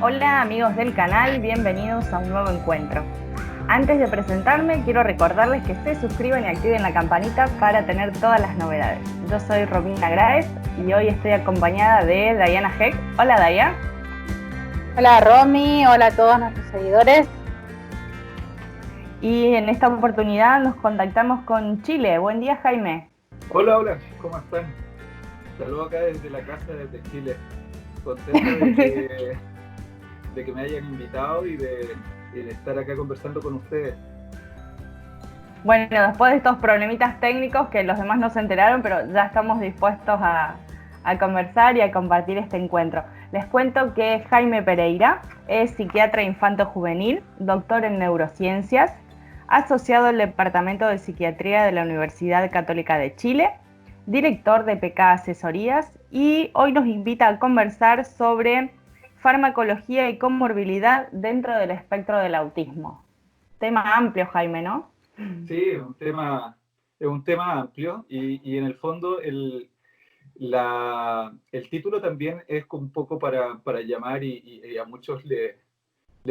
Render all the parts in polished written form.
Hola amigos del canal, bienvenidos a un nuevo encuentro. Antes de presentarme, quiero recordarles que se suscriban y activen la campanita para tener todas las novedades. Yo soy Romina Graez y hoy estoy acompañada de Dayana Heck. Hola Daya. Hola Romy, hola a todos nuestros seguidores. Y en esta oportunidad nos contactamos con Chile. Buen día, Jaime. Hola, ¿cómo están? Saludos acá desde la casa, desde Chile. Contento de que me hayan invitado y de estar acá conversando con ustedes. Bueno, después de estos problemitas técnicos que los demás no se enteraron, pero ya estamos dispuestos a conversar y a compartir este encuentro. Les cuento que Jaime Pereira es psiquiatra infanto-juvenil, doctor en neurociencias, asociado al Departamento de Psiquiatría de la Universidad Católica de Chile, director de PK Asesorías, y hoy nos invita a conversar sobre farmacología y comorbilidad dentro del espectro del autismo. Tema amplio, Jaime, ¿no? Sí, es un tema amplio y en el fondo el título también es un poco para llamar y a muchos les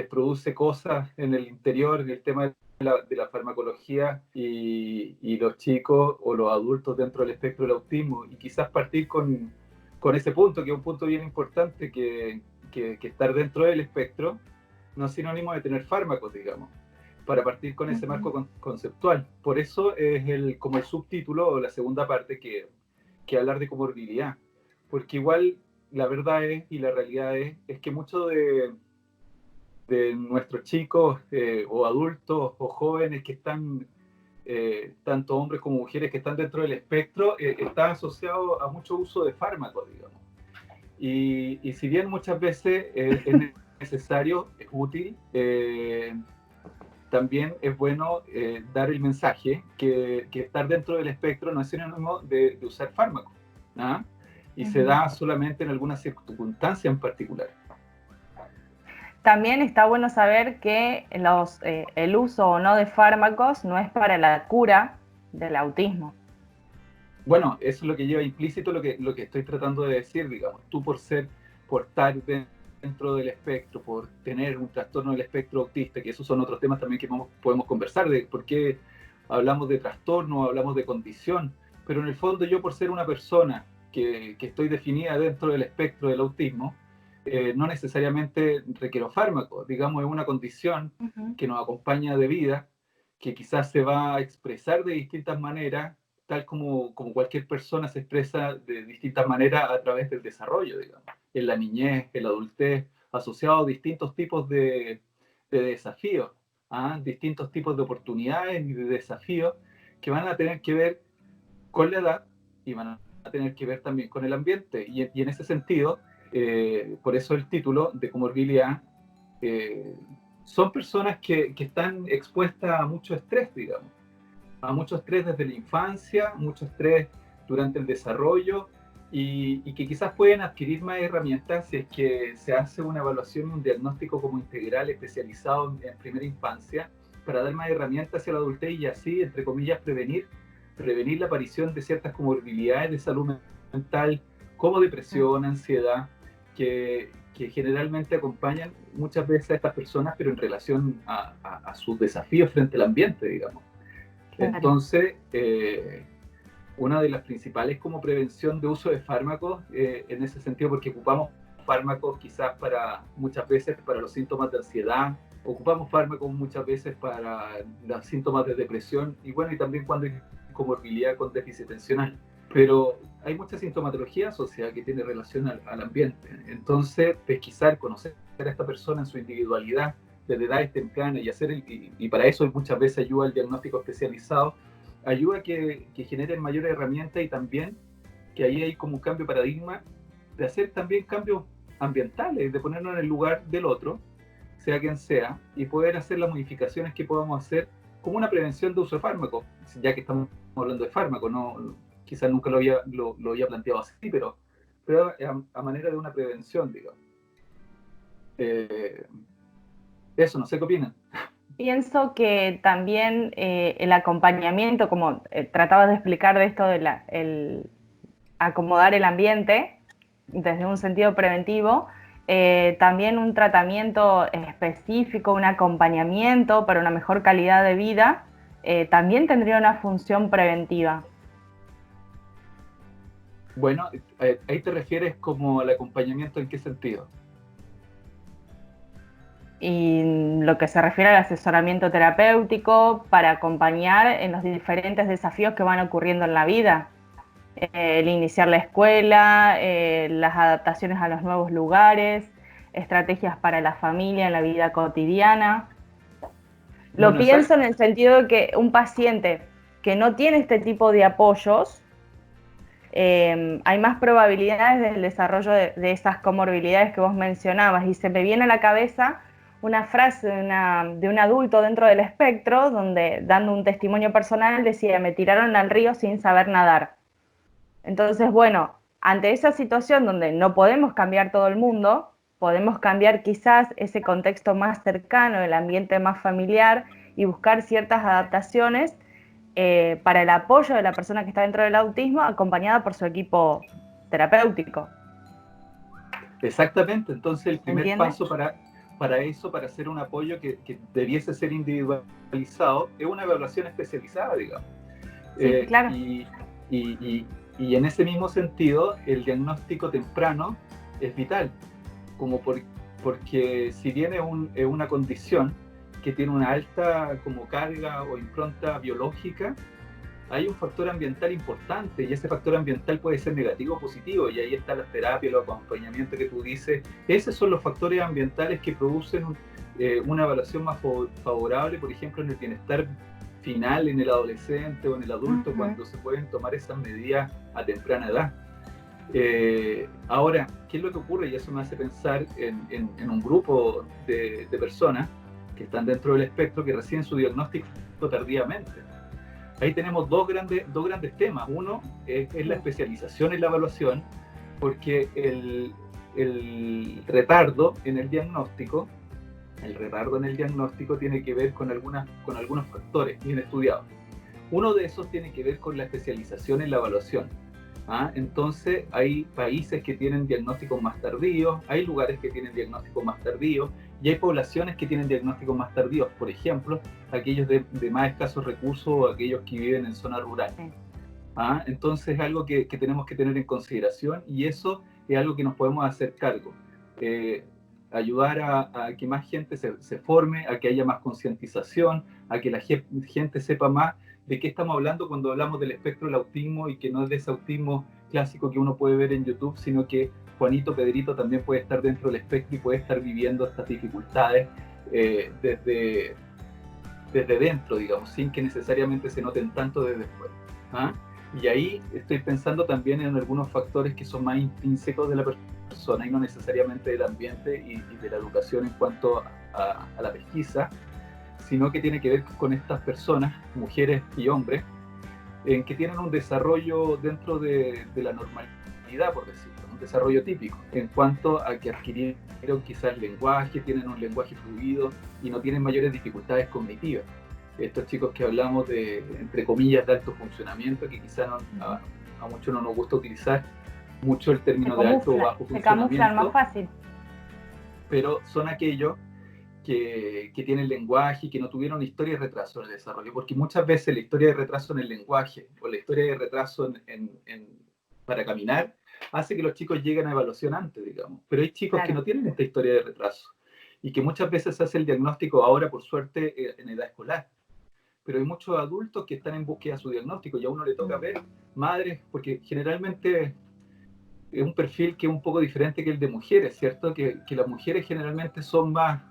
produce cosas en el interior, en el tema de la farmacología y los chicos o los adultos dentro del espectro del autismo. Y quizás partir con ese punto, que es un punto bien importante, que estar dentro del espectro no es sinónimo de tener fármacos, digamos, para partir con ese marco conceptual. Por eso es como el subtítulo o la segunda parte que hablar de comorbilidad. Porque igual la verdad es y la realidad es que mucho de nuestros chicos o adultos o jóvenes que están, tanto hombres como mujeres que están dentro del espectro, está asociado a mucho uso de fármacos, digamos. Y si bien muchas veces es necesario, es útil, también es bueno dar el mensaje que estar dentro del espectro no es sinónimo de usar fármacos, ¿no? Y se da solamente en algunas circunstancias en particular. También está bueno saber que el uso o no de fármacos no es para la cura del autismo. Bueno, eso es lo que lleva implícito lo que estoy tratando de decir, digamos. Tú por estar dentro del espectro, por tener un trastorno del espectro autista, que esos son otros temas también que podemos conversar, de por qué hablamos de trastorno, hablamos de condición, pero en el fondo yo por ser una persona que estoy definida dentro del espectro del autismo, no necesariamente requiero fármacos, digamos, es una condición que nos acompaña de vida, que quizás se va a expresar de distintas maneras tal como cualquier persona se expresa de distintas maneras a través del desarrollo, digamos, en la niñez, en la adultez, asociado a distintos tipos de desafíos, distintos tipos de oportunidades y de desafíos que van a tener que ver con la edad y van a tener que ver también con el ambiente. Y en ese sentido, por eso el título de comorbilidad, eh, son personas que están expuestas a mucho estrés, digamos, a mucho estrés desde la infancia, mucho estrés durante el desarrollo y que quizás pueden adquirir más herramientas si es que se hace una evaluación y un diagnóstico como integral especializado en primera infancia para dar más herramientas hacia la adultez y así, entre comillas, prevenir la aparición de ciertas comorbilidades de salud mental como depresión, ansiedad, que generalmente acompañan muchas veces a estas personas, pero en relación a sus desafíos frente al ambiente, digamos. Claro. Entonces, una de las principales como prevención de uso de fármacos, en ese sentido, porque ocupamos fármacos quizás muchas veces para los síntomas de ansiedad, ocupamos fármacos muchas veces para los síntomas de depresión y bueno, y también cuando hay comorbilidad con déficit atencional. Pero hay mucha sintomatología asociada que tiene relación al ambiente. Entonces, pesquisar, conocer a esta persona en su individualidad, desde edades tempranas y para eso muchas veces ayuda el diagnóstico especializado, ayuda a que generen mayores herramientas y también que ahí hay como un cambio de paradigma de hacer también cambios ambientales, de ponernos en el lugar del otro, sea quien sea, y poder hacer las modificaciones que podamos hacer como una prevención de uso de fármacos, ya que estamos hablando de fármacos, no, quizás nunca lo había planteado así, pero a manera de una prevención, digamos. Eh, Eso, no sé qué opinan. Pienso que también el acompañamiento, como tratabas de explicar de esto de el acomodar el ambiente desde un sentido preventivo, también un tratamiento específico, un acompañamiento para una mejor calidad de vida, también tendría una función preventiva. Bueno, ahí te refieres como al acompañamiento, ¿en qué sentido? Y lo que se refiere al asesoramiento terapéutico para acompañar en los diferentes desafíos que van ocurriendo en la vida. El iniciar la escuela, las adaptaciones a los nuevos lugares, estrategias para la familia en la vida cotidiana. Lo Bueno, pienso en el sentido de que un paciente que no tiene este tipo de apoyos, hay más probabilidades del desarrollo de esas comorbilidades que vos mencionabas. Y se me viene a la cabeza una frase de un adulto dentro del espectro, donde dando un testimonio personal decía: me tiraron al río sin saber nadar. Entonces, bueno, ante esa situación donde no podemos cambiar todo el mundo, podemos cambiar quizás ese contexto más cercano, el ambiente más familiar, y buscar ciertas adaptaciones para el apoyo de la persona que está dentro del autismo, acompañada por su equipo terapéutico. exactamente. Entonces el primer ¿Entiendes? paso para eso, para hacer un apoyo que debiese ser individualizado, es una evaluación especializada, digamos. Sí, claro. Y en ese mismo sentido, el diagnóstico temprano es vital, como porque si bien es una condición que tiene una alta como carga o impronta biológica, hay un factor ambiental importante, y ese factor ambiental puede ser negativo o positivo, y ahí está la terapia, los acompañamientos que tú dices. Esos son los factores ambientales que producen una evaluación más favorable, por ejemplo, en el bienestar final en el adolescente o en el adulto, cuando se pueden tomar esas medidas a temprana edad. Ahora, ¿qué es lo que ocurre? Y eso me hace pensar en un grupo de personas que están dentro del espectro que reciben su diagnóstico tardíamente. Ahí tenemos dos grandes temas. Uno es la especialización en la evaluación, porque el retardo en el diagnóstico tiene que ver con algunos factores bien estudiados. Uno de esos tiene que ver con la especialización en la evaluación. Entonces hay países que tienen diagnósticos más tardíos, hay lugares que tienen diagnósticos más tardíos, y hay poblaciones que tienen diagnósticos más tardíos, por ejemplo, aquellos de más escasos recursos o aquellos que viven en zonas rurales. Entonces es algo que tenemos que tener en consideración, y eso es algo que nos podemos hacer cargo. Ayudar a que más gente se forme, a que haya más concientización, a que la gente sepa más de qué estamos hablando cuando hablamos del espectro del autismo, y que no es de ese autismo clásico que uno puede ver en YouTube, sino que Juanito, Pedrito también puede estar dentro del espectro y puede estar viviendo estas dificultades desde dentro, digamos, sin que necesariamente se noten tanto desde fuera. Y ahí estoy pensando también en algunos factores que son más intrínsecos de la persona y no necesariamente del ambiente y de la educación en cuanto a la pesquisa, sino que tiene que ver con estas personas, mujeres y hombres, en que tienen un desarrollo dentro de la normalidad, por decirlo, un desarrollo típico, en cuanto a que adquirieron quizás lenguaje, tienen un lenguaje fluido y no tienen mayores dificultades cognitivas. Estos chicos que hablamos de, entre comillas, de alto funcionamiento, que quizás a muchos no nos gusta utilizar mucho el término de alto o bajo funcionamiento. Se camuflan más fácil. Pero son aquellos que tienen lenguaje y que no tuvieron historia de retraso en el desarrollo, porque muchas veces la historia de retraso en el lenguaje o la historia de retraso para caminar hace que los chicos lleguen a evaluación antes, digamos. Pero hay chicos que no tienen esta historia de retraso y que muchas veces se hace el diagnóstico ahora, por suerte, en edad escolar. Pero hay muchos adultos que están en búsqueda de su diagnóstico y a uno le toca ver madres, porque generalmente es un perfil que es un poco diferente que el de mujeres, ¿cierto? Que las mujeres generalmente son más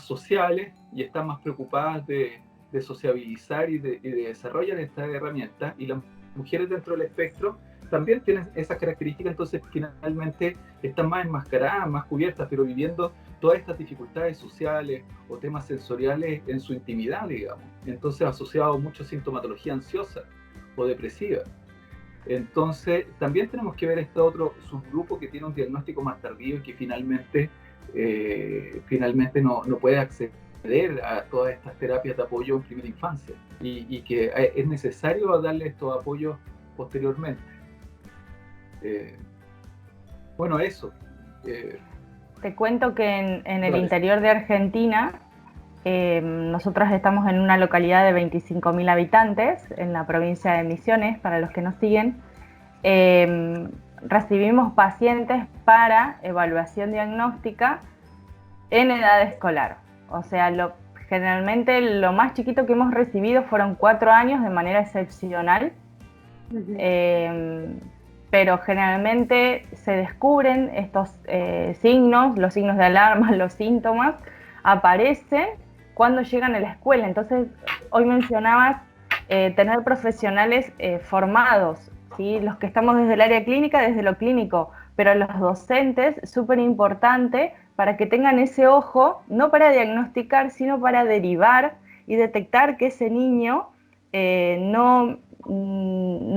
sociales y están más preocupadas de sociabilizar y de desarrollar estas herramientas, y las mujeres dentro del espectro también tienen esas características, entonces finalmente están más enmascaradas, más cubiertas, pero viviendo todas estas dificultades sociales o temas sensoriales en su intimidad, digamos. Entonces asociado a mucha sintomatología ansiosa o depresiva. Entonces también tenemos que ver este otro subgrupo que tiene un diagnóstico más tardío y que finalmente no puede acceder a todas estas terapias de apoyo en primera infancia, y que es necesario darle estos apoyos posteriormente. Bueno, eso. Te cuento que en el Dale. interior de Argentina, nosotros estamos en una localidad de 25.000 habitantes, en la provincia de Misiones, para los que nos siguen. Eh, Recibimos pacientes para evaluación diagnóstica en edad escolar. O sea, generalmente lo más chiquito que hemos recibido fueron 4 años de manera excepcional. Pero generalmente se descubren estos signos, los signos de alarma, los síntomas, aparecen cuando llegan a la escuela. Entonces, hoy mencionabas tener profesionales formados, ¿sí? Los que estamos desde el área clínica, desde lo clínico, pero los docentes, súper importante para que tengan ese ojo, no para diagnosticar, sino para derivar y detectar que ese niño no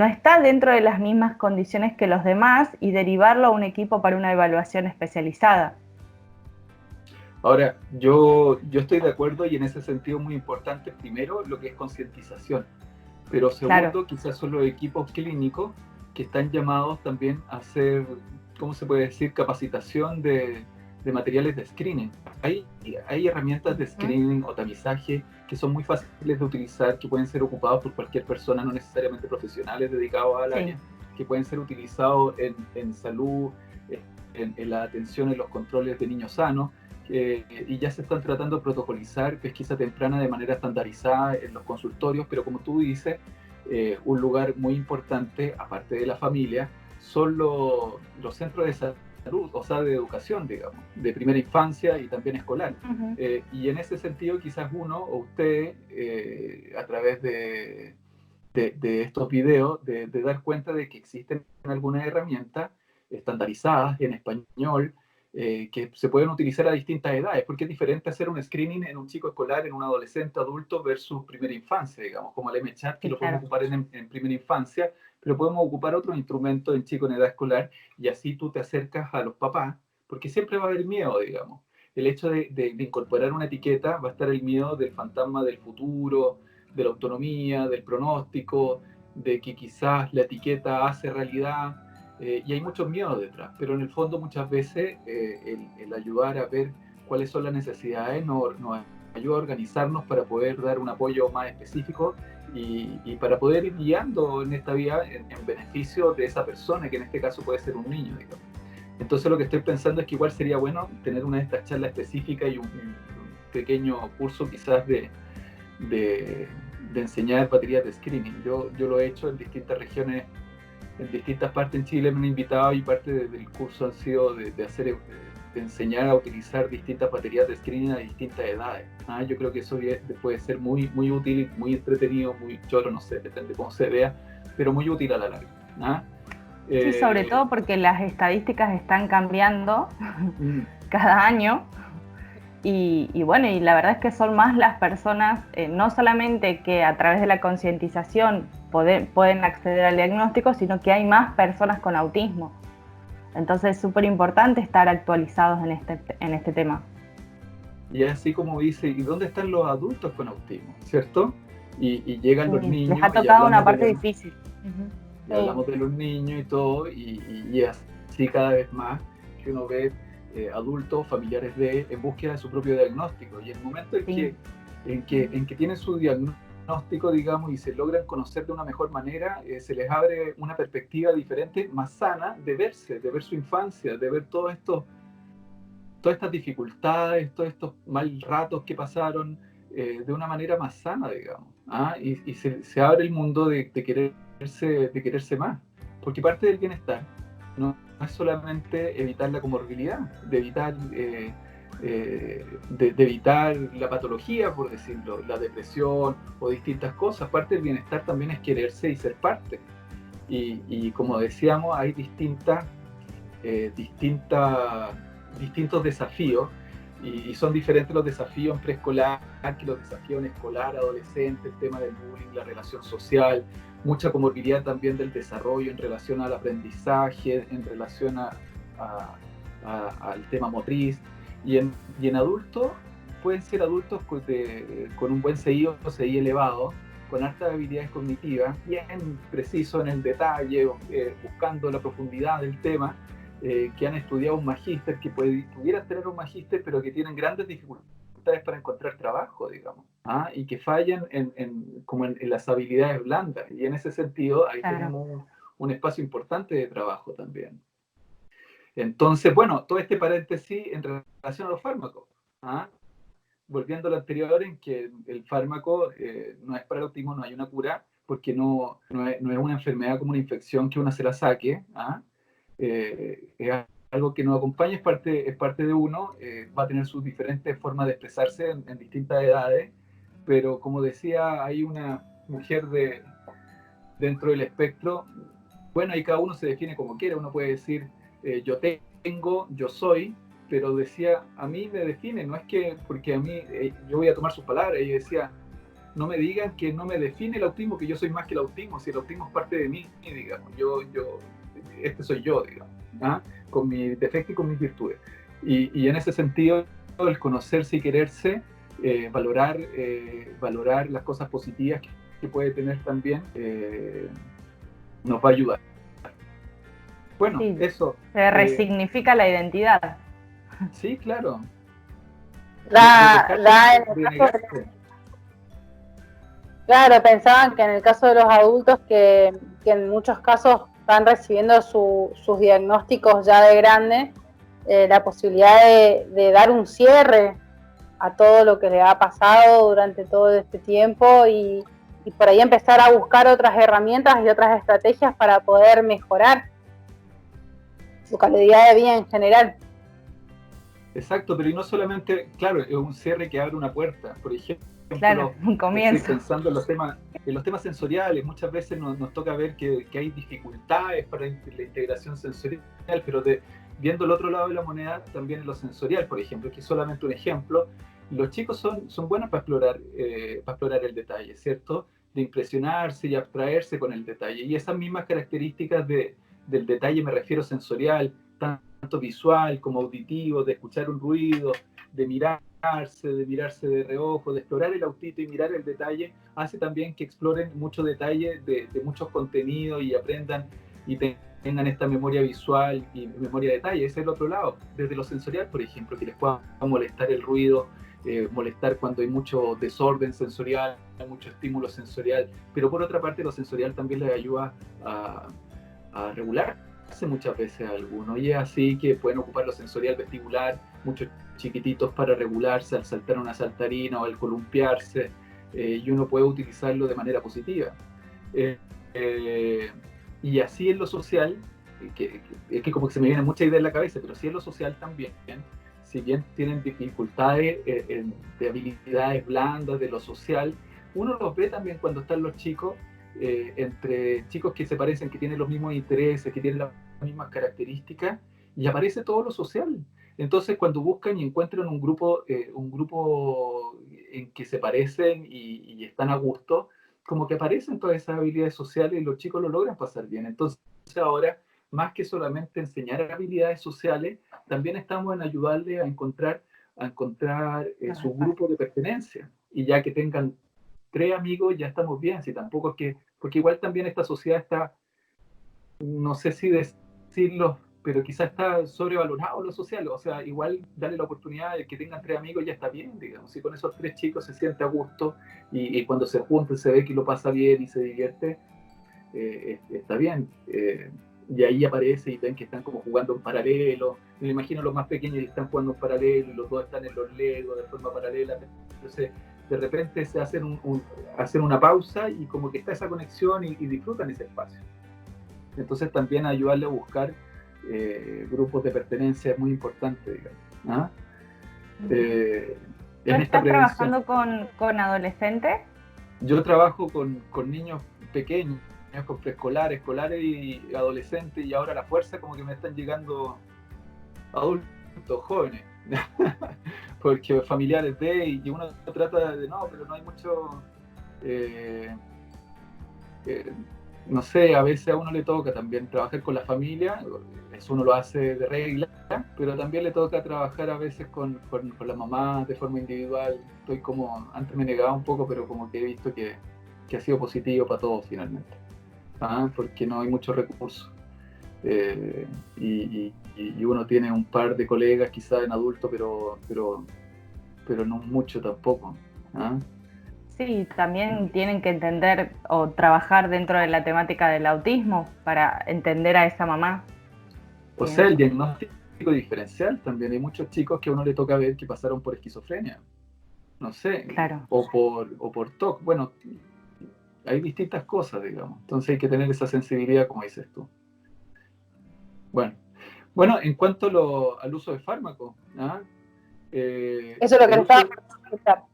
está dentro de las mismas condiciones que los demás y derivarlo a un equipo para una evaluación especializada. Ahora, yo estoy de acuerdo y en ese sentido muy importante, primero, lo que es concientización, pero segundo, Claro. quizás son los equipos clínicos que están llamados también a hacer, ¿cómo se puede decir?, capacitación de materiales de screening. Hay herramientas de screening o tamizaje que son muy fáciles de utilizar, que pueden ser ocupados por cualquier persona, no necesariamente profesionales dedicados al área, que pueden ser utilizados en salud, en la atención, en los controles de niños sanos, y ya se están tratando de protocolizar pesquisa temprana de manera estandarizada en los consultorios, pero como tú dices, un lugar muy importante, aparte de la familia, son los centros de salud, o sea, de educación, digamos, de primera infancia y también escolar. Y en ese sentido, quizás uno o usted, a través de estos videos, de dar cuenta de que existen algunas herramientas estandarizadas en español, que se pueden utilizar a distintas edades, porque es diferente hacer un screening en un chico escolar, en un adolescente adulto versus primera infancia, digamos, como el MChat, que lo podemos ocupar en primera infancia, pero podemos ocupar otros instrumentos en chico en edad escolar, y así tú te acercas a los papás, porque siempre va a haber miedo, digamos. El hecho de incorporar una etiqueta va a estar el miedo del fantasma del futuro, de la autonomía, del pronóstico, de que quizás la etiqueta hace realidad, y hay muchos miedos detrás, pero en el fondo muchas veces el ayudar a ver cuáles son las necesidades nos ayuda a organizarnos para poder dar un apoyo más específico y para poder ir guiando en esta vía en beneficio de esa persona, que en este caso puede ser un niño, digamos. Entonces lo que estoy pensando es que igual sería bueno tener una de estas charlas específicas y un pequeño curso quizás de enseñar baterías de screening. Yo lo he hecho en distintas regiones, en distintas partes en Chile me han invitado, y parte del curso han sido de enseñar a utilizar distintas baterías de screening a distintas edades. Yo creo que eso puede ser muy, muy útil, muy entretenido, muy choro, no sé, depende de cómo se vea, pero muy útil a la larga. Sí, sobre todo porque las estadísticas están cambiando cada año. Y bueno, y la verdad es que son más las personas, no solamente que a través de la concientización pueden acceder al diagnóstico, sino que hay más personas con autismo. Entonces es súper importante estar actualizados en este tema. Y así como dice, ¿y dónde están los adultos con autismo? ¿Cierto? Y llegan los niños. Les ha tocado una parte difícil. Y hablamos de los niños y todo, y así cada vez más que uno ve adultos, familiares en búsqueda de su propio diagnóstico. Y en el momento en que tienen su diagnóstico, digamos, y se logran conocer de una mejor manera, se les abre una perspectiva diferente, más sana, de verse, de ver su infancia, de ver todas estas dificultades, todos estos mal ratos que pasaron, de una manera más sana, digamos. Y se abre el mundo de quererse más. Porque parte del bienestar no es solamente evitar la comorbilidad, de evitar la patología, por decirlo, la depresión o distintas cosas. Parte del bienestar también es quererse y ser parte. Y como decíamos, hay distintos desafíos, y son diferentes los desafíos en preescolar que los desafíos en escolar, adolescente, el tema del bullying, la relación social, mucha comorbilidad también del desarrollo en relación al aprendizaje, en relación al tema motriz, y en adultos pueden ser adultos con un buen CI elevado, con altas habilidades cognitivas, bien preciso en el detalle, buscando la profundidad del tema, que han estudiado un magíster, que pudieran tener un magíster, pero que tienen grandes dificultades para encontrar trabajo, digamos, y que fallan como en las habilidades blandas. Y en ese sentido, ahí tenemos un espacio importante de trabajo también. Entonces, bueno, todo este paréntesis en relación a los fármacos. Volviendo a lo anterior, en que el fármaco no es para el autismo, no hay una cura, porque no es una enfermedad como una infección que uno se la saque. Es algo que nos acompaña, es parte de uno, va a tener sus diferentes formas de expresarse en distintas edades, pero como decía, hay una mujer dentro del espectro, bueno, y cada uno se define como quiere, uno puede decir, yo tengo, yo soy, pero decía, a mí me define, no es que, porque a mí, yo voy a tomar sus palabras, y decía, no me digan que no me define el autismo, que yo soy más que el autismo, si el autismo es parte de mí, digamos, este soy yo, digamos, con mis defectos y con mis virtudes. Y en ese sentido, el conocerse y quererse, valorar las cosas positivas que puede tener también, nos va a ayudar. Bueno, sí, eso. Se resignifica la identidad. Sí, claro. Claro, pensaban que en el caso de los adultos que en muchos casos están recibiendo sus diagnósticos ya de grande, la posibilidad de dar un cierre a todo lo que le ha pasado durante todo este tiempo y por ahí empezar a buscar otras herramientas y otras estrategias para poder mejorar su calidad de vida en general. Exacto, pero y no solamente, claro, es un cierre que abre una puerta, por ejemplo. Claro, un comienzo. Estoy pensando en los temas sensoriales. Muchas veces nos toca ver que hay dificultades para la integración sensorial, pero viendo el otro lado de la moneda, también en lo sensorial, por ejemplo, que es solamente un ejemplo, los chicos son buenos para explorar el detalle, ¿cierto? De impresionarse y abstraerse con el detalle. Y esas mismas características del detalle, me refiero sensorial, tanto visual como auditivo, de escuchar un ruido, de mirarse de reojo, de explorar el autito y mirar el detalle, hace también que exploren mucho detalle de muchos contenidos y aprendan y tengan esta memoria visual y memoria de detalle. Ese es el otro lado, desde lo sensorial, por ejemplo, que les pueda molestar el ruido, molestar cuando hay mucho desorden sensorial, mucho estímulo sensorial, pero por otra parte lo sensorial también les ayuda a regularse muchas veces a algunos, y es así que pueden ocupar lo sensorial vestibular, muchos chiquititos para regularse al saltar una saltarina o al columpiarse, y uno puede utilizarlo de manera positiva. Y así en lo social, es que como que se me viene mucha idea en la cabeza, pero sí en lo social también, si bien tienen dificultades de habilidades blandas, de lo social, uno los ve también cuando están los chicos, entre chicos que se parecen, que tienen los mismos intereses, que tienen las mismas características, y aparece todo lo social. Entonces, cuando buscan y encuentran un grupo en que se parecen y están a gusto, como que aparecen todas esas habilidades sociales y los chicos lo logran pasar bien. Entonces, ahora, más que solamente enseñar habilidades sociales, también estamos en ayudarles a encontrar su grupo de pertenencia. Y ya que tengan 3 amigos, ya estamos bien. Si tampoco es que, porque igual también esta sociedad está, no sé si decirlo, pero quizás está sobrevalorado lo social. O sea, igual darle la oportunidad de que tengan 3 amigos ya está bien, digamos. Si con esos 3 chicos se siente a gusto y cuando se juntan se ve que lo pasa bien y se divierte, está bien. Y ahí aparece y ven que están como jugando en paralelo. Me imagino los más pequeños están jugando en paralelo y los dos están en los Legos de forma paralela. Entonces, de repente se hacen una pausa y como que está esa conexión y disfrutan ese espacio. Entonces también ayudarle a buscar grupos de pertenencia es muy importante, digamos. ¿Estás trabajando con adolescentes? Yo trabajo con niños pequeños, con preescolares, escolares y adolescentes, y ahora a la fuerza como que me están llegando adultos jóvenes, porque familiares y uno trata de pero no hay mucho, no sé, a veces a uno le toca también trabajar con la familia, eso uno lo hace de regla, pero también le toca trabajar a veces con la mamá de forma individual. Estoy como, antes me negaba un poco, pero como que he visto que ha sido positivo para todos finalmente, porque no hay muchos recursos, y y uno tiene un par de colegas quizás en adulto, pero no mucho tampoco. ¿Ah? Sí, también tienen que entender o trabajar dentro de la temática del autismo para entender a esa mamá. O sea, el diagnóstico diferencial también. Hay muchos chicos que a uno le toca ver que pasaron por esquizofrenia, no sé, Claro. o por TOC. Bueno, hay distintas cosas, digamos. Entonces hay que tener esa sensibilidad, como dices tú. Bueno, en cuanto al uso de fármacos, ¿ah? Eso es lo que el estaba uso, por comentar.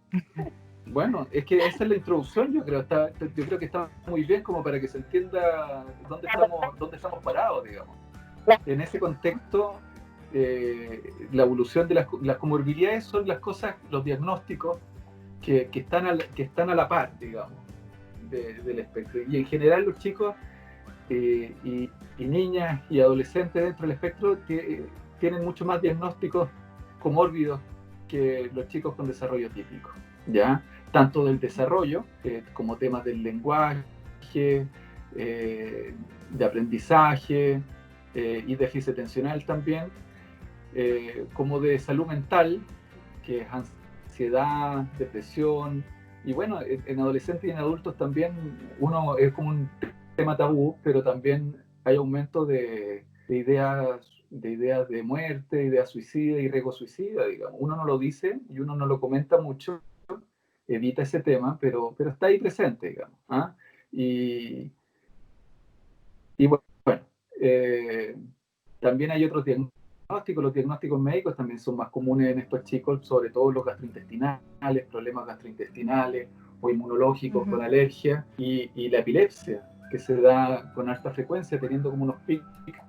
bueno, es que esa es la introducción, yo creo. Yo creo que está muy bien como para que se entienda dónde estamos parados, digamos. En ese contexto, la evolución de las comorbilidades son las cosas, los diagnósticos que están a la par, digamos, del espectro. Y en general los chicos y niñas y adolescentes dentro del espectro tienen mucho más diagnósticos comórbidos que los chicos con desarrollo típico, ¿ya? Tanto del desarrollo, como temas del lenguaje, de aprendizaje y déficit atencional también, como de salud mental, que es ansiedad, depresión, y bueno, en adolescentes y en adultos también uno es como un tema tabú, pero también hay aumento de ideas de muerte, ideas suicidas y riesgo suicida, digamos. Uno no lo dice y uno no lo comenta mucho, evita ese tema, pero está ahí presente, digamos. ¿Ah? Y bueno, también hay otros diagnósticos. Los diagnósticos médicos también son más comunes en estos chicos, sobre todo los gastrointestinales, problemas gastrointestinales o inmunológicos con alergia y la epilepsia, que se da con alta frecuencia, teniendo como unos pics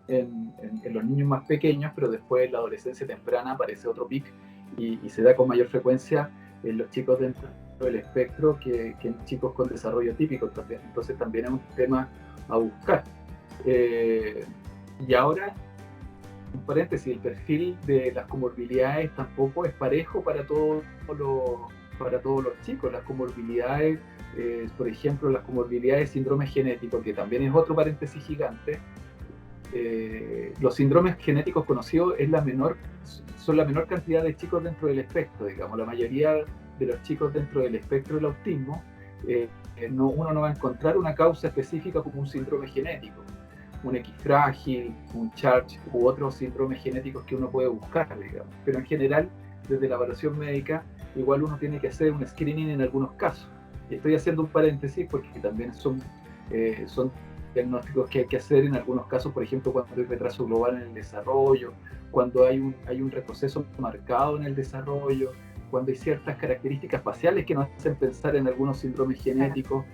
en los niños más pequeños, pero después en la adolescencia temprana aparece otro pic y se da con mayor frecuencia en los chicos dentro del espectro que en chicos con desarrollo típico también. Entonces también es un tema a buscar. Y ahora, un paréntesis, el perfil de las comorbilidades tampoco es parejo para todos los chicos. Las comorbilidades, por ejemplo, las comorbilidades de síndromes genéticos, que también es otro paréntesis gigante. Los síndromes genéticos conocidos son la menor cantidad de chicos dentro del espectro, digamos. La mayoría de los chicos dentro del espectro del autismo, uno no va a encontrar una causa específica como un síndrome genético, un X frágil, un Charge u otros síndromes genéticos que uno puede buscar, digamos. Pero en general, desde la evaluación médica, igual uno tiene que hacer un screening en algunos casos. Y estoy haciendo un paréntesis porque también son diagnósticos que hay que hacer en algunos casos, por ejemplo, cuando hay retraso global en el desarrollo, cuando hay un retroceso marcado en el desarrollo, cuando hay ciertas características faciales que nos hacen pensar en algunos síndromes genéticos,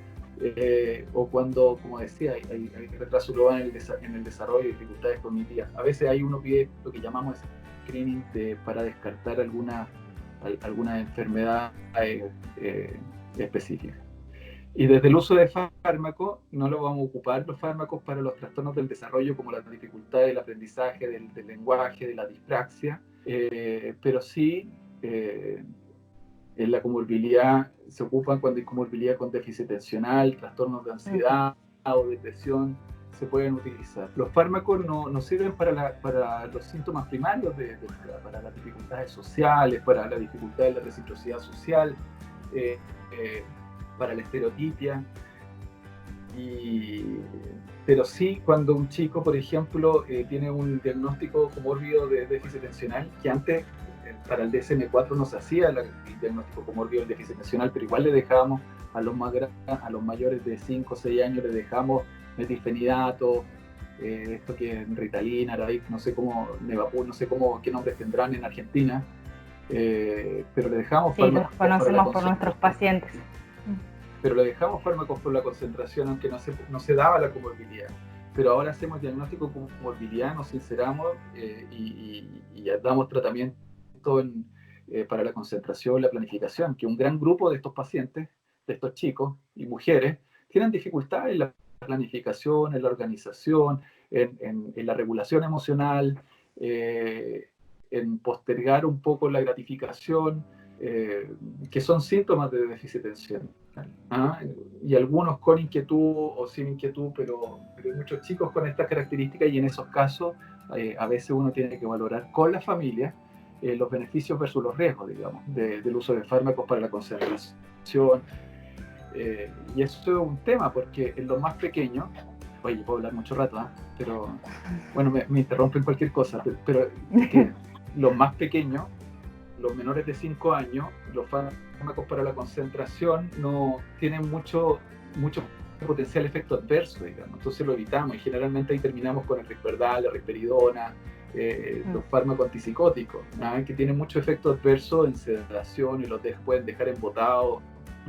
o cuando, como decía, hay retraso global en el desarrollo y dificultades cognitivas. A veces hay uno pide lo que llamamos screening para descartar alguna enfermedad específica. Y desde el uso de fármacos, no lo vamos a ocupar los fármacos para los trastornos del desarrollo, como las dificultades del aprendizaje, del lenguaje, de la dispraxia, pero sí en la comorbilidad se ocupan cuando hay comorbilidad con déficit atencional, trastornos de ansiedad o depresión, se pueden utilizar. Los fármacos no sirven para los síntomas primarios, para las dificultades sociales, para la dificultad de la reciprocidad social, para la estereotipia. Pero sí, cuando un chico, por ejemplo, tiene un diagnóstico comórbido de déficit atencional, que antes para el DSM-4 no se hacía el diagnóstico comórbido del déficit atencional, pero igual le dejábamos a los mayores de 5 o 6 años, le dejamos metilfenidato, esto que es Ritalina, Radix, no sé cómo, Nevapur, no sé qué nombres tendrán en Argentina, pero le dejamos fármacos. Sí, los conocemos por nuestros pacientes. Pero le dejamos fármacos por la concentración, aunque no se daba la comorbilidad. Pero ahora hacemos diagnóstico con comorbilidad, nos sinceramos y damos tratamiento para la concentración, la planificación, que un gran grupo de estos pacientes, de estos chicos y mujeres, tienen dificultades en la planificación, en la organización, en la regulación emocional, en postergar un poco la gratificación, que son síntomas de déficit atencional. Y algunos con inquietud o sin inquietud, pero hay muchos chicos con estas características y en esos casos a veces uno tiene que valorar con la familia los beneficios versus los riesgos, digamos, del uso de fármacos para la concentración. Y eso es un tema, porque en los más pequeños, oye, puedo hablar mucho rato, pero bueno, me interrumpen cualquier cosa, pero que los más pequeños, los menores de 5 años, los fármacos para la concentración no tienen mucho potencial efecto adverso, digamos, entonces lo evitamos y generalmente ahí terminamos con el Risperdal, la risperidona, los fármacos antipsicóticos, que tienen mucho efecto adverso en sedación y los pueden dejar embotados,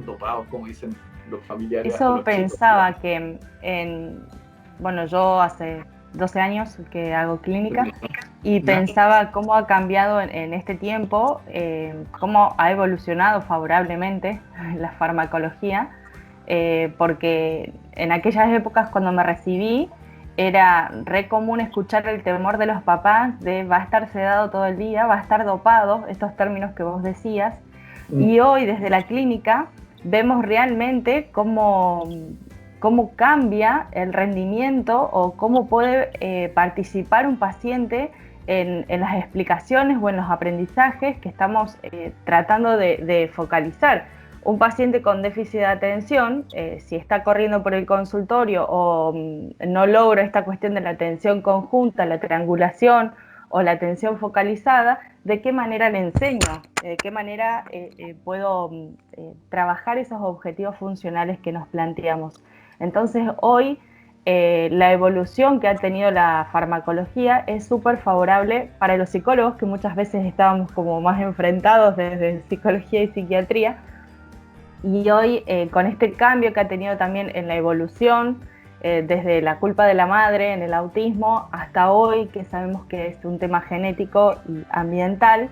dopados, como dicen los familiares. Eso los pensaba chicos, que, bueno, yo hace 12 años que hago clínica y ¿Ya? pensaba cómo ha cambiado en este tiempo, cómo ha evolucionado favorablemente la farmacología, porque en aquellas épocas cuando me recibí era re común escuchar el temor de los papás de va a estar sedado todo el día, va a estar dopado, estos términos que vos decías, y hoy desde la clínica vemos realmente cómo cambia el rendimiento o cómo puede participar un paciente en las explicaciones o en los aprendizajes que estamos tratando de focalizar. Un paciente con déficit de atención, si está corriendo por el consultorio o no logra esta cuestión de la atención conjunta, la triangulación o la atención focalizada, ¿de qué manera le enseño? ¿De qué manera puedo trabajar esos objetivos funcionales que nos planteamos? Entonces hoy la evolución que ha tenido la farmacología es súper favorable para los psicólogos, que muchas veces estábamos como más enfrentados desde psicología y psiquiatría, y hoy con este cambio que ha tenido también en la evolución, desde la culpa de la madre en el autismo hasta hoy, que sabemos que es un tema genético y ambiental,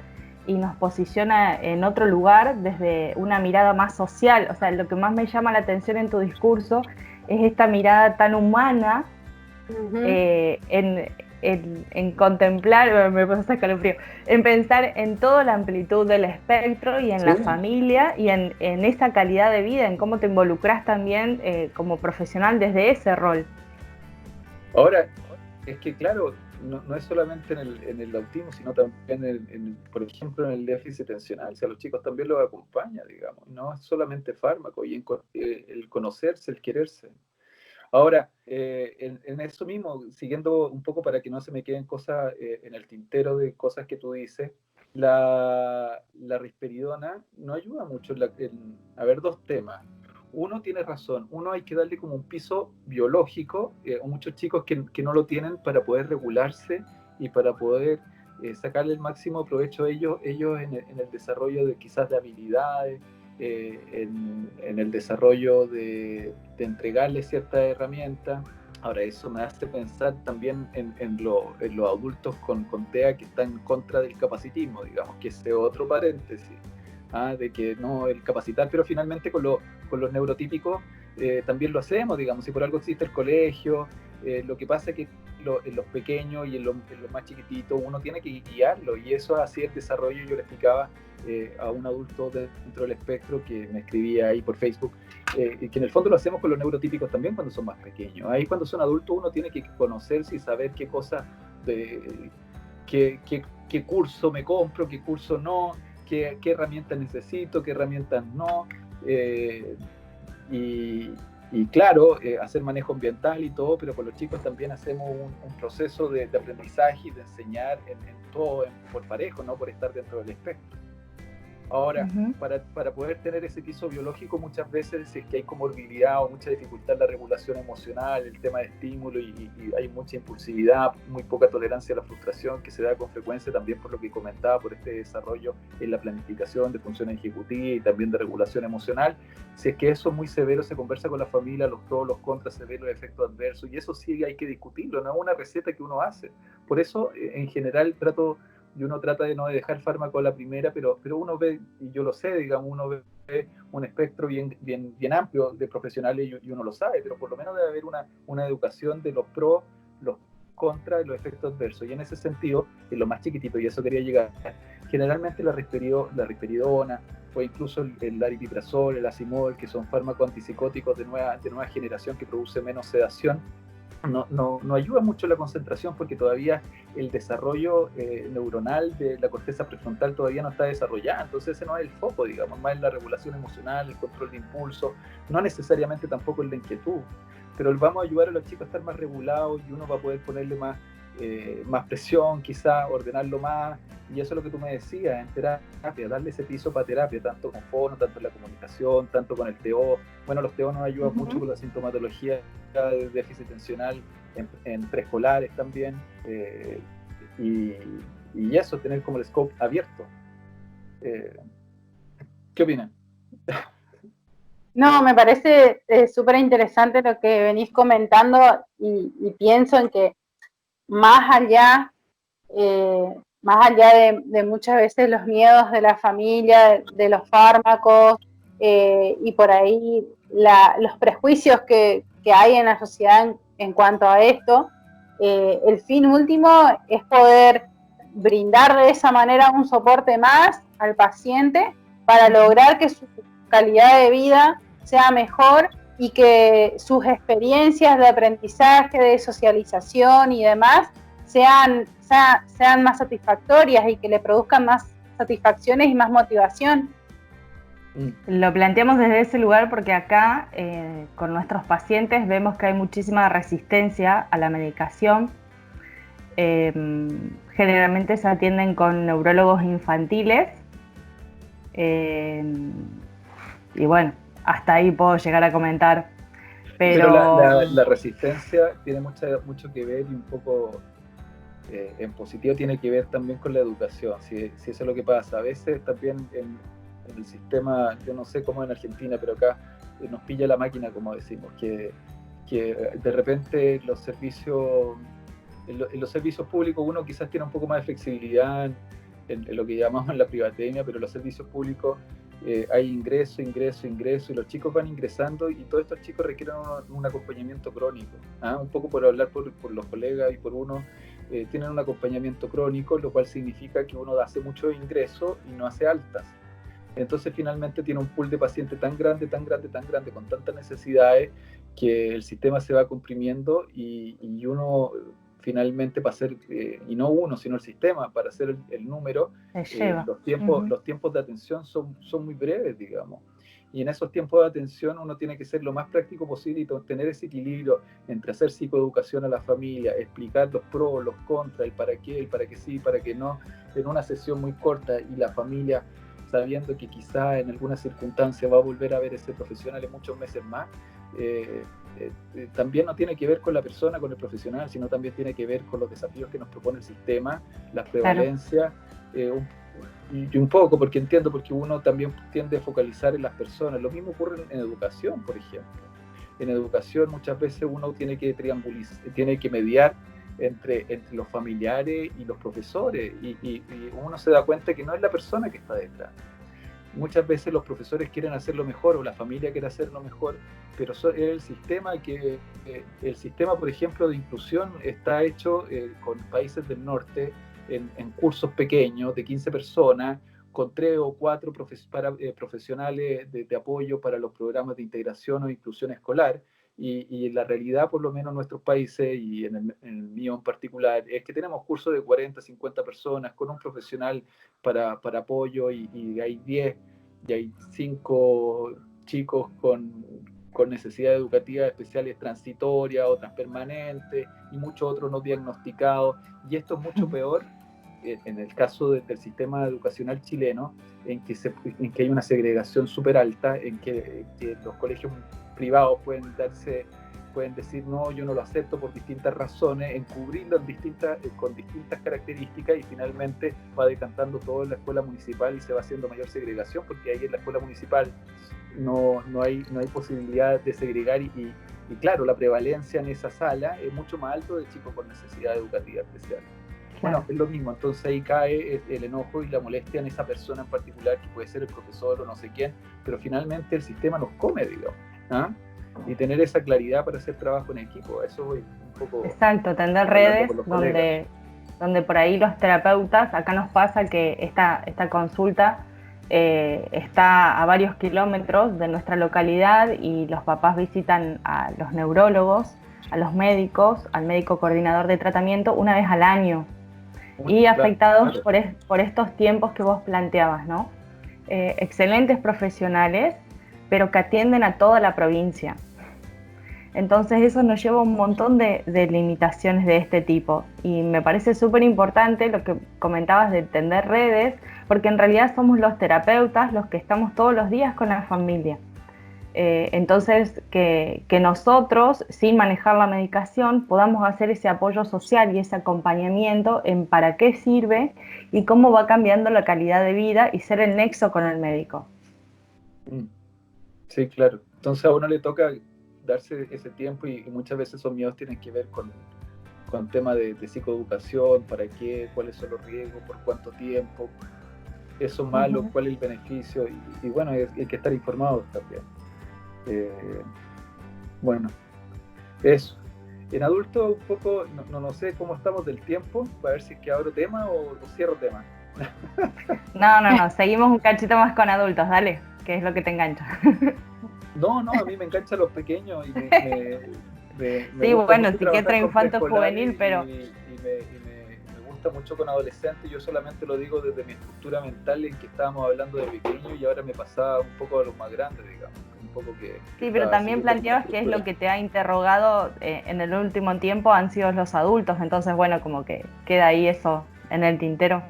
y nos posiciona en otro lugar desde una mirada más social. O sea, lo que más me llama la atención en tu discurso es esta mirada tan humana, en contemplar, me pasa escalofrío, en pensar en toda la amplitud del espectro y en la familia y en esa calidad de vida, en cómo te involucras también como profesional desde ese rol. Ahora, es que claro, no es solamente en el autismo, sino también, por ejemplo, en el déficit atencional. O sea, a los chicos también los acompaña, digamos. No es solamente fármaco, y el conocerse, el quererse. Ahora, en eso mismo, siguiendo un poco para que no se me queden cosas en el tintero de cosas que tú dices, la risperidona no ayuda mucho a ver, dos temas. Uno, tiene razón, uno hay que darle como un piso biológico, a muchos chicos que no lo tienen, para poder regularse y para poder sacarle el máximo provecho a ellos en el desarrollo de quizás de habilidades, en el desarrollo de entregarle ciertas herramientas. Ahora, eso me hace pensar también en los adultos con TEA que están en contra del capacitismo, digamos, que ese otro paréntesis, de que no, el capacitar, pero finalmente con los neurotípicos también lo hacemos, digamos, si por algo existe el colegio. Lo que pasa es que en los pequeños y en los más chiquititos uno tiene que guiarlo, y eso es así el desarrollo. Yo le explicaba a un adulto dentro del espectro que me escribía ahí por Facebook, que en el fondo lo hacemos con los neurotípicos también cuando son más pequeños. Ahí cuando son adultos uno tiene que conocerse y saber qué cosas, qué curso me compro, qué curso no, qué herramientas necesito, qué herramientas no. Y claro, hacer manejo ambiental y todo, pero con los chicos también hacemos un proceso de aprendizaje y de enseñar en todo por parejo, no por estar dentro del espectro. Ahora, para poder tener ese piso biológico, muchas veces, si es que hay comorbilidad o mucha dificultad en la regulación emocional, el tema de estímulo, y hay mucha impulsividad, muy poca tolerancia a la frustración, que se da con frecuencia también por lo que comentaba, por este desarrollo en la planificación de funciones ejecutivas y también de regulación emocional. Si es que eso es muy severo, se conversa con la familia, los pros, los contras, se ven los efectos adversos, y eso sí hay que discutirlo, no es una receta que uno hace. Por eso, en general, uno trata de no dejar fármaco a la primera, pero uno ve, y yo lo sé, digamos, uno ve un espectro bien amplio de profesionales, y uno lo sabe, pero por lo menos debe haber una educación de los pros, los contras y los efectos adversos. Y en ese sentido, en lo más chiquitito, y eso quería llegar, generalmente la risperidona o incluso el aripiprazol, el acimol, que son fármacos antipsicóticos de nueva generación que produce menos sedación, no ayuda mucho la concentración porque todavía el desarrollo neuronal de la corteza prefrontal todavía no está desarrollada, entonces ese no es el foco, digamos, más en la regulación emocional, el control de impulso, no necesariamente tampoco en la inquietud, pero vamos a ayudar a los chicos a estar más regulados y uno va a poder ponerle más presión, quizá ordenarlo más, y eso es lo que tú me decías, en terapia, darle ese piso para terapia, tanto con fono, tanto en la comunicación, tanto con el TO. Bueno, los TO nos ayudan mucho con la sintomatología de déficit atencional en preescolares también, y eso, tener como el scope abierto. ¿Qué opinan? No, me parece súper interesante lo que venís comentando y pienso en que más allá, de muchas veces los miedos de la familia, de los fármacos y por ahí los prejuicios que hay en la sociedad en cuanto a esto, el fin último es poder brindar de esa manera un soporte más al paciente para lograr que su calidad de vida sea mejor y que sus experiencias de aprendizaje, de socialización y demás sean más satisfactorias y que le produzcan más satisfacciones y más motivación. Lo planteamos desde ese lugar porque acá con nuestros pacientes vemos que hay muchísima resistencia a la medicación. Generalmente se atienden con neurólogos infantiles y bueno, hasta ahí puedo llegar a comentar. Pero la resistencia tiene mucho que ver y un poco en positivo tiene que ver también con la educación, si eso es lo que pasa. A veces también en el sistema, yo no sé cómo en Argentina, pero acá nos pilla la máquina, como decimos, que de repente en los servicios públicos uno quizás tiene un poco más de flexibilidad en lo que llamamos la privatenia, pero en los servicios públicos hay ingreso, y los chicos van ingresando y todos estos chicos requieren un acompañamiento crónico. Un poco por hablar por los colegas y por uno, tienen un acompañamiento crónico, lo cual significa que uno hace mucho ingreso y no hace altas. Entonces finalmente tiene un pool de pacientes tan grande, con tantas necesidades, que el sistema se va comprimiendo y uno finalmente para hacer, y no uno, sino el sistema, para hacer el número, los tiempos de atención son muy breves, digamos. Y en esos tiempos de atención uno tiene que ser lo más práctico posible y tener ese equilibrio entre hacer psicoeducación a la familia, explicar los pros, los contras, el para qué sí, para qué no, en una sesión muy corta, y la familia sabiendo que quizá en alguna circunstancia va a volver a ver a ese profesional en muchos meses más. También no tiene que ver con la persona, con el profesional, sino también tiene que ver con los desafíos que nos propone el sistema, las prevalencias, y un poco, porque entiendo, porque uno también tiende a focalizar en las personas. Lo mismo ocurre en educación, por ejemplo. En educación muchas veces uno tiene que tiene que mediar entre los familiares y los profesores, y uno se da cuenta que no es la persona que está detrás. Muchas veces los profesores quieren hacerlo mejor o la familia quiere hacerlo mejor, pero es el sistema el sistema, por ejemplo, de inclusión está hecho con países del norte en cursos pequeños de 15 personas, con 3 o 4 profesionales de apoyo para los programas de integración o inclusión escolar. Y la realidad, por lo menos en nuestros países, y en el mío en particular, es que tenemos cursos de 40, 50 personas con un profesional para apoyo, y hay 10, y hay 5 chicos con necesidades educativas especiales transitorias, otras permanentes, y muchos otros no diagnosticados. Y esto es mucho peor en el caso del sistema educacional chileno, en que hay una segregación súper alta, en que los colegios privados pueden decir no, yo no lo acepto por distintas razones, encubrirlo con distintas características, y finalmente va decantando todo en la escuela municipal y se va haciendo mayor segregación, porque ahí en la escuela municipal no hay posibilidad de segregar, y claro, la prevalencia en esa sala es mucho más alto de chicos con necesidad educativa especial. Bueno, es lo mismo, entonces ahí cae el enojo y la molestia en esa persona en particular, que puede ser el profesor o no sé quién, pero finalmente el sistema nos come, digamos, y tener esa claridad para hacer trabajo en equipo, eso voy un poco... Exacto, tender redes donde por ahí los terapeutas, acá nos pasa que esta consulta está a varios kilómetros de nuestra localidad y los papás visitan a los neurólogos a los médicos, al médico coordinador de tratamiento, una vez al año. Y Claro, afectados claro. por estos tiempos que vos planteabas, ¿no? Excelentes profesionales, pero que atienden a toda la provincia. Entonces eso nos lleva a un montón de limitaciones de este tipo. Y me parece súper importante lo que comentabas de tender redes, porque en realidad somos los terapeutas los que estamos todos los días con la familia. Entonces, que nosotros, sin manejar la medicación, podamos hacer ese apoyo social y ese acompañamiento en para qué sirve y cómo va cambiando la calidad de vida y ser el nexo con el médico. Mm. Sí, claro. Entonces a uno le toca darse ese tiempo y muchas veces esos miedos tienen que ver con temas de psicoeducación, para qué, cuáles son los riesgos, por cuánto tiempo, eso malo, cuál es el beneficio, y bueno, hay que estar informados también. Bueno, eso. En adulto un poco, no sé cómo estamos del tiempo, para ver si es que abro tema o cierro tema. No, seguimos un cachito más con adultos, dale, que es lo que te engancha. No, a mí me enganchan los pequeños y me Sí, gusta bueno, mucho psiquiatra trabajar con infanto juvenil, preescolares pero me gusta mucho con adolescentes. Yo solamente lo digo desde mi estructura mental en que estábamos hablando de pequeños y ahora me pasaba un poco a los más grandes, digamos. Un poco que sí, pero estaba también siguiendo como una planteabas que es lo estructura. que te ha interrogado en el último tiempo han sido los adultos, entonces bueno, como que queda ahí eso en el tintero.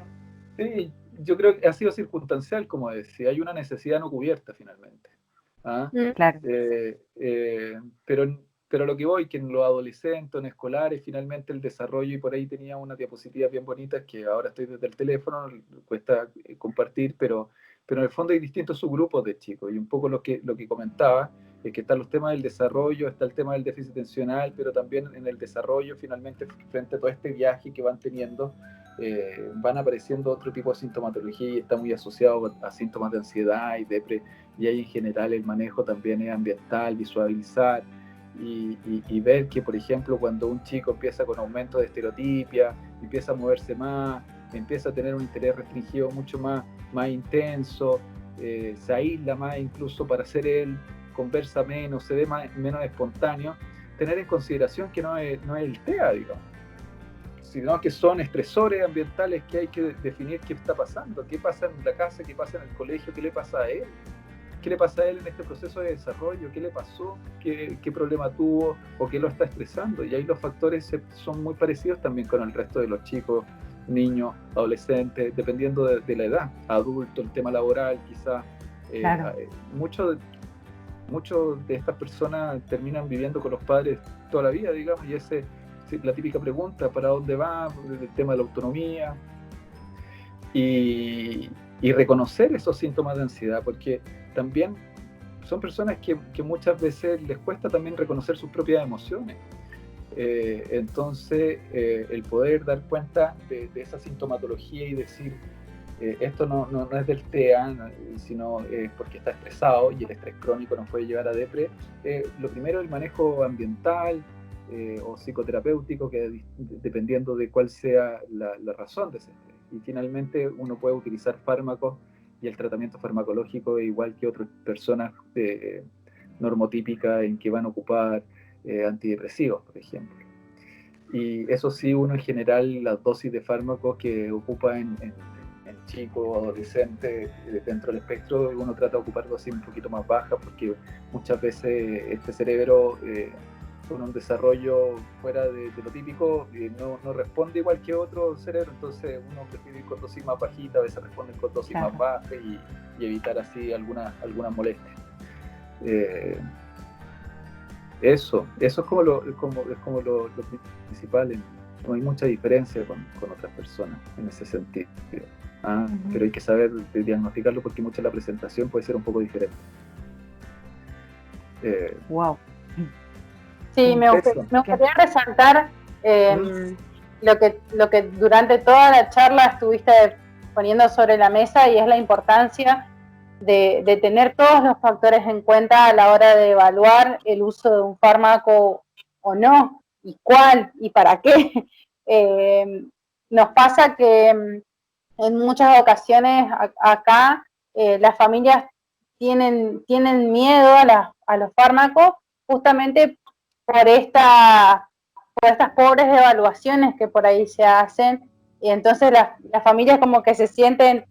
Sí, yo creo que ha sido circunstancial, como decía, hay una necesidad no cubierta finalmente. ¿Ah? Mm. Claro. Pero lo que voy, que en los adolescentes, en escolares, finalmente el desarrollo, y por ahí tenía unas diapositivas bien bonitas que ahora estoy desde el teléfono, cuesta compartir, pero en el fondo hay distintos subgrupos de chicos, y un poco lo que comentaba es que están los temas del desarrollo, está el tema del déficit atencional, pero también en el desarrollo, finalmente, frente a todo este viaje que van teniendo, van apareciendo otro tipo de sintomatología y está muy asociado a síntomas de ansiedad y depresión, y ahí en general el manejo también es ambiental, visualizar y ver que, por ejemplo, cuando un chico empieza con aumento de estereotipia, empieza a moverse más, empieza a tener un interés restringido mucho más intenso, se aísla más incluso para ser él, conversa menos, se ve menos espontáneo, tener en consideración que no es el TEA, digamos, sino que son estresores ambientales que hay que definir qué está pasando, qué pasa en la casa, qué pasa en el colegio, qué le pasa a él. ¿Qué le pasa a él en este proceso de desarrollo? ¿Qué le pasó? ¿Qué problema tuvo? ¿O qué lo está estresando? Y ahí los factores son muy parecidos también con el resto de los chicos, niños, adolescentes, dependiendo de la edad, adulto, el tema laboral, quizás. Claro. Muchos de estas personas terminan viviendo con los padres toda la vida, digamos, y esa es la típica pregunta, ¿para dónde va? El tema de la autonomía. Y reconocer esos síntomas de ansiedad, porque también son personas que muchas veces les cuesta también reconocer sus propias emociones. Entonces, el poder dar cuenta de esa sintomatología y decir, esto no es del TEA, sino porque está estresado y el estrés crónico nos puede llevar a depre. Lo primero, el manejo ambiental o psicoterapéutico, que dependiendo de cuál sea la razón de ese estrés. Y finalmente uno puede utilizar fármacos y el tratamiento farmacológico igual que otras personas normotípicas en que van a ocupar antidepresivos, por ejemplo. Y eso sí, uno en general, las dosis de fármacos que ocupa en chicos o adolescentes dentro del espectro, uno trata de ocupar dosis un poquito más bajas porque muchas veces este cerebro con un desarrollo fuera de lo típico no responde igual que otro cerebro, entonces uno prefiere ir con dosis más bajitas, a veces responden con dosis más bajas y evitar así algunas molestias. Eso es como lo principal. No hay mucha diferencia con otras personas en ese sentido. Pero hay que saber diagnosticarlo porque mucha de la presentación puede ser un poco diferente. Wow. Sí, me gustaría resaltar lo que durante toda la charla estuviste poniendo sobre la mesa, y es la importancia de tener todos los factores en cuenta a la hora de evaluar el uso de un fármaco o no, y cuál y para qué. Nos pasa que en muchas ocasiones acá las familias tienen miedo a los fármacos justamente por esta, por estas pobres evaluaciones que por ahí se hacen, y entonces las familias como que se sienten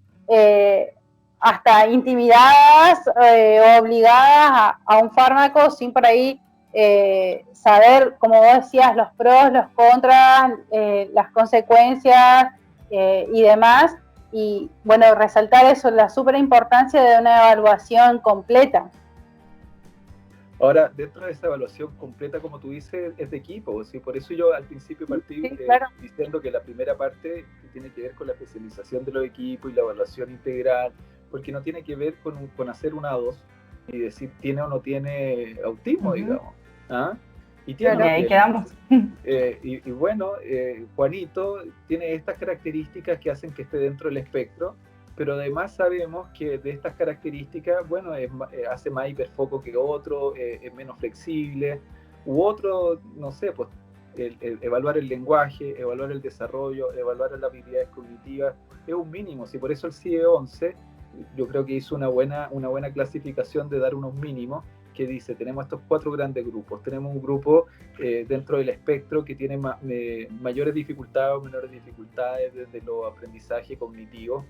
hasta intimidadas obligadas a un fármaco sin por ahí saber, como vos decías, los pros, los contras, las consecuencias y demás. Y bueno, resaltar eso, la súper importancia de una evaluación completa. Ahora, dentro de esa evaluación completa, como tú dices, es de equipo, ¿sí? Por eso yo al principio partí claro, diciendo que la primera parte tiene que ver con la especialización de los equipos y la evaluación integral, porque no tiene que ver con hacer una A2 y decir tiene o no tiene autismo, digamos. ¿Ah? Y tiene, claro, ahí quedamos. Y bueno, Juanito tiene estas características que hacen que esté dentro del espectro, pero además sabemos que de estas características, bueno, hace más hiperfoco que otro, es menos flexible, u otro, no sé, pues evaluar el lenguaje, evaluar el desarrollo, evaluar las habilidades cognitivas, es un mínimo. Si por eso el CIE 11, yo creo que hizo una buena clasificación de dar unos mínimos, que dice, tenemos estos 4 grandes grupos. Tenemos un grupo dentro del espectro que tiene mayores dificultades o menores dificultades desde los aprendizajes cognitivos,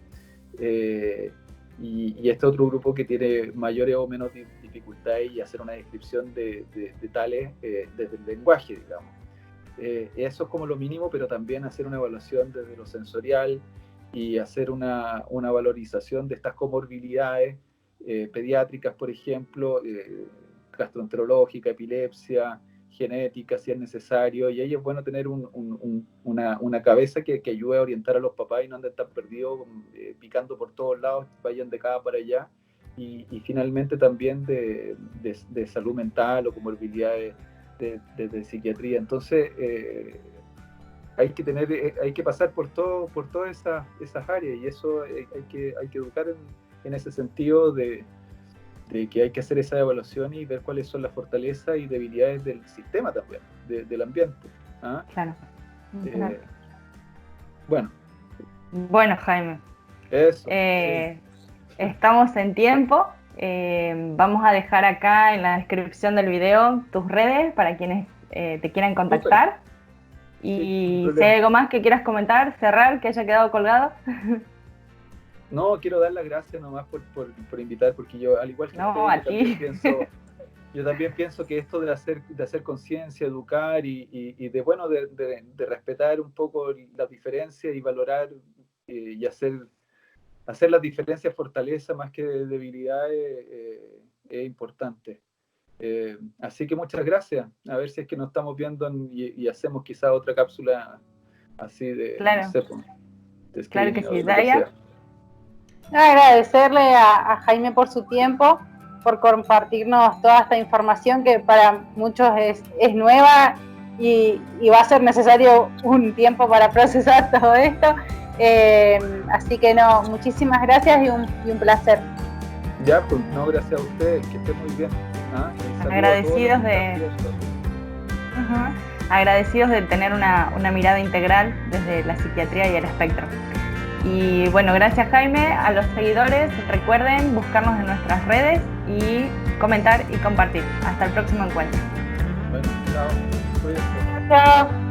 y este otro grupo que tiene mayores o menos dificultades, y hacer una descripción de tales desde el lenguaje, digamos. Eso es como lo mínimo, pero también hacer una evaluación desde lo sensorial y hacer una valorización de estas comorbilidades pediátricas, por ejemplo, gastroenterológica, epilepsia, genética, si es necesario, y ahí es bueno tener una cabeza que ayude a orientar a los papás y no anden tan perdidos, picando por todos lados, vayan de acá para allá, y finalmente también de salud mental o comorbilidades de psiquiatría. Entonces, hay que pasar por todas esas áreas, y eso hay que educar en ese sentido de que hay que hacer esa evaluación y ver cuáles son las fortalezas y debilidades del sistema también, del ambiente. ¿Ah? Claro. Bueno, Jaime. Eso. Estamos en tiempo. Vamos a dejar acá en la descripción del video tus redes para quienes te quieran contactar. Y si hay algo más que quieras comentar, cerrar, que haya quedado colgado. No, quiero dar las gracias nomás por invitar, porque yo, al igual que yo también pienso que esto de hacer conciencia, educar y de respetar un poco las diferencias y valorar y hacer las diferencias fortaleza más que debilidades es importante. Así que muchas gracias. A ver si es que nos estamos viendo y hacemos quizá otra cápsula así de... Claro, no sé, claro que sí, Daya. Agradecerle a Jaime por su tiempo, por compartirnos toda esta información que para muchos es nueva y va a ser necesario un tiempo para procesar todo esto. Así que no, muchísimas gracias y un placer. Ya, pues no, gracias a ustedes, que estén muy bien. Agradecidos de tener una mirada integral desde la psiquiatría y el espectro. Y bueno, gracias Jaime. A los seguidores, recuerden buscarnos en nuestras redes y comentar y compartir. Hasta el próximo encuentro. Bueno, chao. Chao.